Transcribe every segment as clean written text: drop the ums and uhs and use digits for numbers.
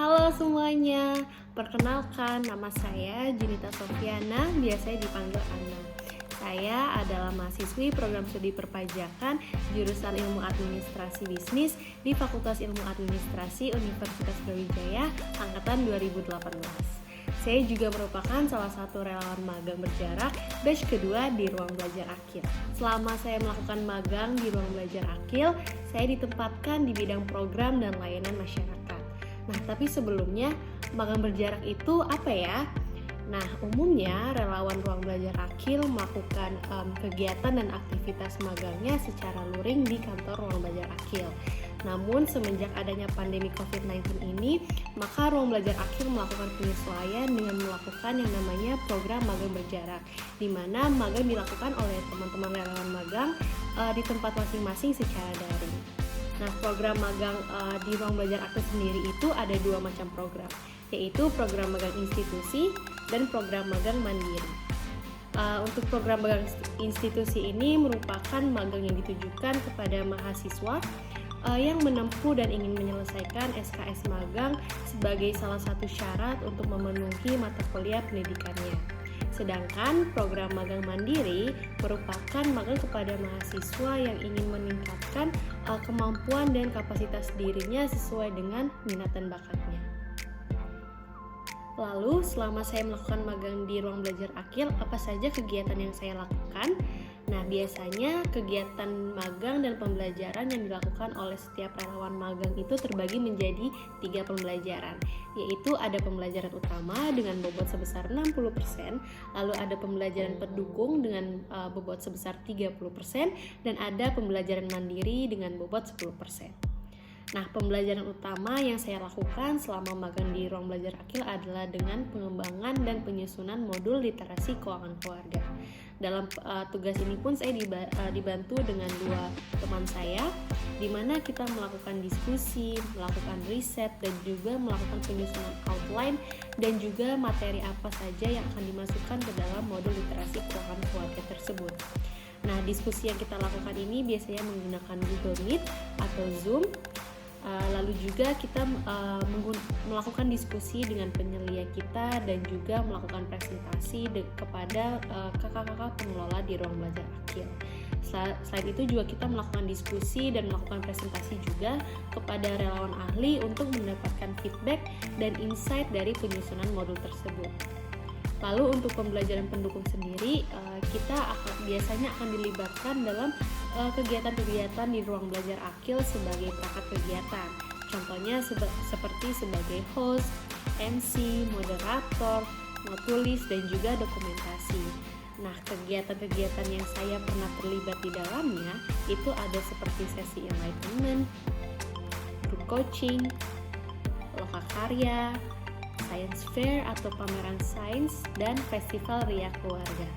Halo semuanya, perkenalkan nama saya Junita Sofiana, biasanya dipanggil Ana. Saya adalah mahasiswi program studi perpajakan jurusan Ilmu Administrasi Bisnis di Fakultas Ilmu Administrasi Universitas Brawijaya angkatan 2018. Saya juga merupakan salah satu relawan magang berjarak batch kedua di Ruang Belajar Akil. Selama saya melakukan magang di Ruang Belajar Akil, saya ditempatkan di bidang program dan layanan masyarakat. Nah, tapi sebelumnya magang berjarak itu apa ya? Nah, umumnya relawan Ruang Belajar Akil melakukan kegiatan dan aktivitas magangnya secara luring di kantor Ruang Belajar Akil. Namun semenjak adanya pandemi COVID-19 ini, maka Ruang Belajar Akil melakukan penyesuaian dengan melakukan yang namanya program magang berjarak, di mana magang dilakukan oleh teman-teman relawan magang di tempat masing-masing secara daring. Nah, program magang di Ruang Belajar Akil sendiri itu ada dua macam program, yaitu program magang institusi dan program magang mandiri. Untuk program magang institusi ini merupakan magang yang ditujukan kepada mahasiswa yang menempuh dan ingin menyelesaikan SKS magang sebagai salah satu syarat untuk memenuhi mata kuliah pendidikannya. Sedangkan program magang mandiri merupakan magang kepada mahasiswa yang ingin meningkatkan kemampuan dan kapasitas dirinya sesuai dengan minat dan bakatnya. Lalu selama saya melakukan magang di Ruang Belajar Akil, apa saja kegiatan yang saya lakukan? Nah, biasanya kegiatan magang dan pembelajaran yang dilakukan oleh setiap relawan magang itu terbagi menjadi 3 pembelajaran, yaitu ada pembelajaran utama dengan bobot sebesar 60%, lalu ada pembelajaran pendukung dengan bobot sebesar 30%, dan ada pembelajaran mandiri dengan bobot 10%. Nah, pembelajaran utama yang saya lakukan selama magang di Ruang Belajar Akil adalah dengan pengembangan dan penyusunan modul literasi keuangan keluarga. Dalam tugas ini pun saya dibantu dengan 2 teman saya, di mana kita melakukan diskusi, melakukan riset, dan juga melakukan penyusunan outline dan juga materi apa saja yang akan dimasukkan ke dalam modul literasi keuangan keluarga tersebut. Nah, diskusi yang kita lakukan ini biasanya menggunakan Google Meet atau Zoom. Lalu juga kita melakukan diskusi dengan penyelia kita dan juga melakukan presentasi kepada kakak-kakak pengelola di Ruang Belajar Akil. Selain itu juga kita melakukan diskusi dan melakukan presentasi juga kepada relawan ahli untuk mendapatkan feedback dan insight dari penyusunan modul tersebut. Lalu untuk pembelajaran pendukung sendiri, kita biasanya akan dilibatkan dalam kegiatan-kegiatan di Ruang Belajar Akil sebagai perangkat kegiatan. Contohnya seperti sebagai host, MC, moderator, notulis, dan juga dokumentasi. Nah, kegiatan-kegiatan yang saya pernah terlibat di dalamnya itu ada seperti sesi enlightenment, group coaching, lokakarya, science fair atau pameran sains, dan festival Ria Keluarga.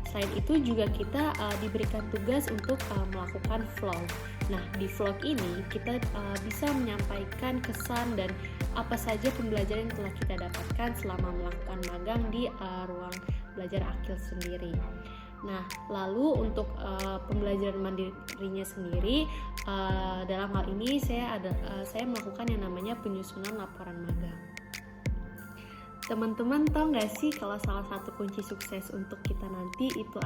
Selain itu juga kita diberikan tugas untuk melakukan vlog. Nah, di vlog ini kita bisa menyampaikan kesan dan apa saja pembelajaran yang telah kita dapatkan selama melakukan magang di Ruang Belajar Akil sendiri. Nah, lalu untuk pembelajaran mandirinya sendiri, dalam hal ini saya melakukan yang namanya penyusunan laporan magang. Teman-teman tahu nggak sih kalau salah satu kunci sukses untuk kita nanti itu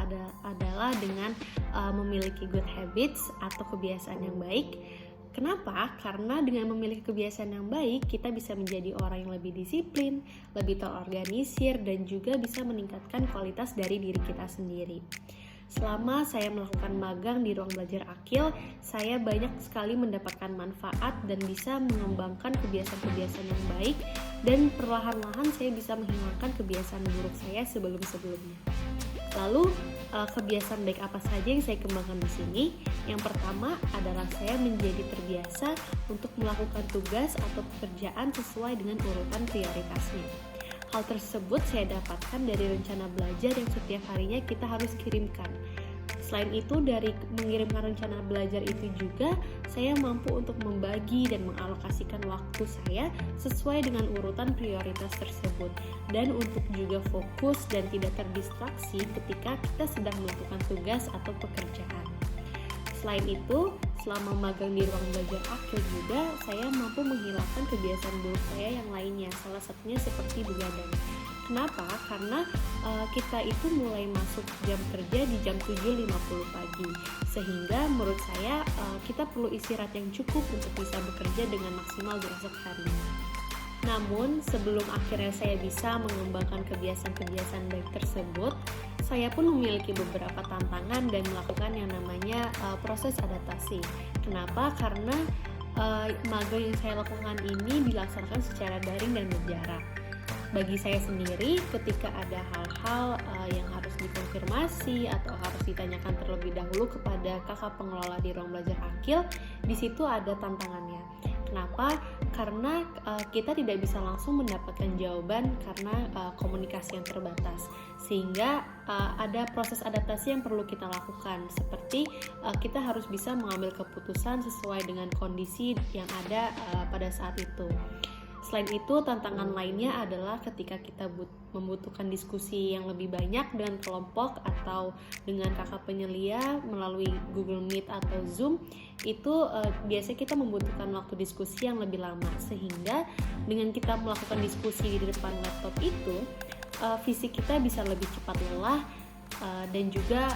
adalah dengan memiliki good habits atau kebiasaan yang baik. Kenapa? Karena dengan memiliki kebiasaan yang baik, kita bisa menjadi orang yang lebih disiplin, lebih terorganisir, dan juga bisa meningkatkan kualitas dari diri kita sendiri. Selama saya melakukan magang di Ruang Belajar Akil, saya banyak sekali mendapatkan manfaat dan bisa mengembangkan kebiasaan-kebiasaan yang baik, dan perlahan-lahan saya bisa menghilangkan kebiasaan buruk saya sebelum-sebelumnya. Lalu, kebiasaan baik apa saja yang saya kembangkan di sini? Yang pertama adalah saya menjadi terbiasa untuk melakukan tugas atau pekerjaan sesuai dengan urutan prioritasnya. Hal tersebut saya dapatkan dari rencana belajar yang setiap harinya kita harus kirimkan. Selain itu, dari mengirimkan rencana belajar itu juga saya mampu untuk membagi dan mengalokasikan waktu saya sesuai dengan urutan prioritas tersebut, dan untuk juga fokus dan tidak terdistraksi ketika kita sedang melakukan tugas atau pekerjaan. Selain itu, selama magang di ruang belajar Akil juga, saya mampu menghilangkan kebiasaan buruk saya yang lainnya, salah satunya seperti begadang. Kenapa? Karena kita itu mulai masuk jam kerja di jam 7.50 pagi, sehingga menurut saya kita perlu istirahat yang cukup untuk bisa bekerja dengan maksimal di esok harinya. Namun, sebelum akhirnya saya bisa mengembangkan kebiasaan-kebiasaan baik tersebut, saya pun memiliki beberapa tantangan dan melakukan yang namanya proses adaptasi. Kenapa? Karena magang yang saya lakukan ini dilaksanakan secara daring dan berjarak. Bagi saya sendiri, ketika ada hal-hal yang harus dikonfirmasi atau harus ditanyakan terlebih dahulu kepada kakak pengelola di ruang belajar Akil, di situ ada tantangannya. Kenapa? Karena kita tidak bisa langsung mendapatkan jawaban karena komunikasi yang terbatas, sehingga ada proses adaptasi yang perlu kita lakukan, seperti kita harus bisa mengambil keputusan sesuai dengan kondisi yang ada pada saat itu. Selain itu, tantangan lainnya adalah ketika kita membutuhkan diskusi yang lebih banyak dengan kelompok atau dengan kakak penyelia melalui Google Meet atau Zoom, itu biasanya kita membutuhkan waktu diskusi yang lebih lama, sehingga dengan kita melakukan diskusi di depan laptop itu, fisik kita bisa lebih cepat lelah dan juga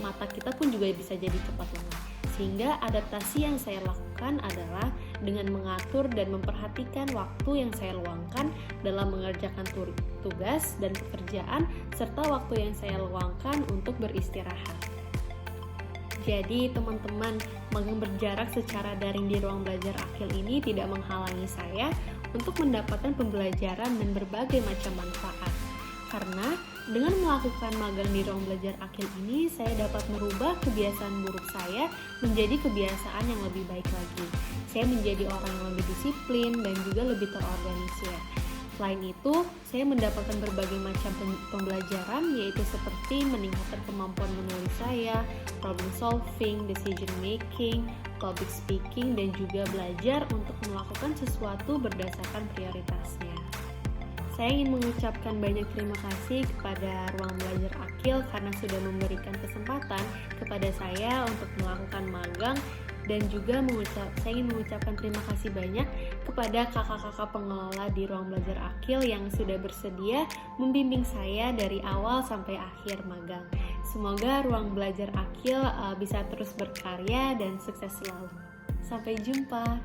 mata kita pun juga bisa jadi cepat lelah. Sehingga adaptasi yang saya lakukan adalah dengan mengatur dan memperhatikan waktu yang saya luangkan dalam mengerjakan tugas dan pekerjaan, serta waktu yang saya luangkan untuk beristirahat. Jadi teman-teman, magang berjarak secara daring di ruang belajar Akil ini tidak menghalangi saya untuk mendapatkan pembelajaran dan berbagai macam manfaat. Karena dengan melakukan magang di ruang belajar Akil ini, saya dapat merubah kebiasaan buruk saya menjadi kebiasaan yang lebih baik lagi. Saya menjadi orang yang lebih disiplin dan juga lebih terorganisir. Selain itu, saya mendapatkan berbagai macam pembelajaran, yaitu seperti meningkatkan kemampuan menulis saya, problem solving, decision making, public speaking, dan juga belajar untuk melakukan sesuatu berdasarkan prioritasnya. Saya ingin mengucapkan banyak terima kasih kepada Ruang Belajar Akil karena sudah memberikan kesempatan kepada saya untuk melakukan magang, dan juga saya ingin mengucapkan terima kasih banyak kepada kakak-kakak pengelola di Ruang Belajar Akil yang sudah bersedia membimbing saya dari awal sampai akhir magang. Semoga Ruang Belajar Akil bisa terus berkarya dan sukses selalu. Sampai jumpa.